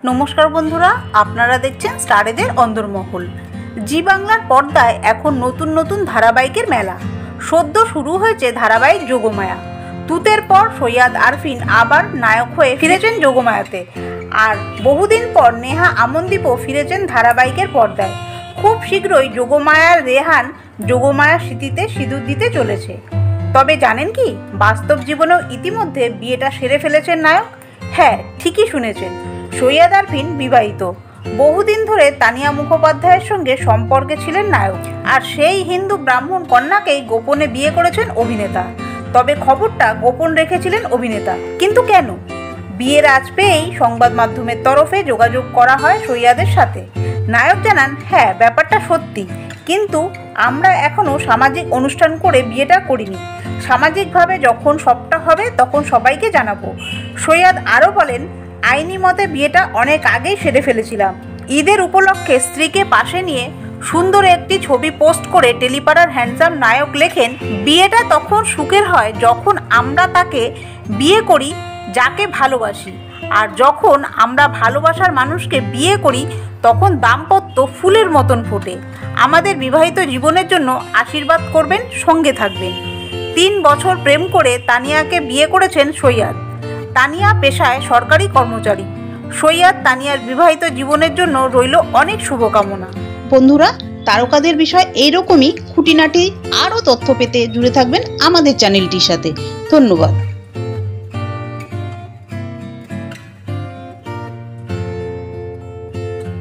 নমস্কার বন্ধুরা, আপনারা দেখছেন স্টারেদের অন্দরমহল। জি বাংলার পর্দায় এখন নতুন নতুন ধারাবাহিকের মেলা। সদ্য শুরু হয়েছে ধারাবাহিক যোগমায়া। তুতের পর সৈয়দ আরফিন আবার নায়ক হয়ে ফিরেছেন যোগমায়াতে, আর বহুদিন পর নেহা আমনদীপও ফিরেছেন ধারাবাহিকের পর্দায়। খুব শীঘ্রই যোগমায়ার রেহান যোগমায়ার স্মৃতিতে সিঁদুর দিতে চলেছে। তবে জানেন কি, বাস্তব জীবনেও ইতিমধ্যে বিয়েটা সেরে ফেলেছেন নায়ক। হ্যাঁ, ঠিকই শুনেছেন, সৈয়দ আরফিন বিবাহিত। বহুদিন ধরে তানিয়া মুখোপাধ্যায়ের সঙ্গে সম্পর্কে ছিলেন নায়ক, আর সেই হিন্দু ব্রাহ্মণ কন্যাকেই গোপনে বিয়ে করেছেন অভিনেতা। তবে খবরটা গোপন রেখেছিলেন অভিনেতা, কিন্তু কেন? বিয়ের আজ পেয়েই সংবাদ মাধ্যমের তরফে যোগাযোগ করা হয় সৈয়দের সাথে। নায়ক জানান, হ্যাঁ ব্যাপারটা সত্যি, কিন্তু আমরা এখনও সামাজিক অনুষ্ঠান করে বিয়েটা করিনি। সামাজিকভাবে যখন সবটা হবে তখন সবাইকে জানাবো। সৈয়দ আরও বলেন, আইনি মতে বিয়েটা অনেক আগেই সেরে ফেলেছিলাম। ঈদের উপলক্ষে স্ত্রীকে পাশে নিয়ে সুন্দর একটি ছবি পোস্ট করে টেলিপাড়ার হ্যান্ডসাম নায়ক লেখেন, বিয়েটা তখন সুখের হয় যখন আমরা তাকে বিয়ে করি যাকে ভালোবাসি, আর যখন আমরা ভালোবাসার মানুষকে বিয়ে করি তখন দাম্পত্য ফুলের মতন ফোটে। আমাদের বিবাহিত জীবনের জন্য আশীর্বাদ করবেন, সঙ্গে থাকবেন। 3 বছর প্রেম করে তানিয়াকে বিয়ে করেছেন সৈয়দ। তানিয়া পেশায় সরকারি কর্মচারী। সৈয়দ তানিয়ার বিবাহিত জীবনের জন্য রইল অনেক শুভকামনা। বন্ধুরা, তারকাদের বিষয় এইরকমই খুঁটিনাটি আরও তথ্য পেতে জুড়ে থাকবেন আমাদের চ্যানেলটির সাথে। ধন্যবাদ।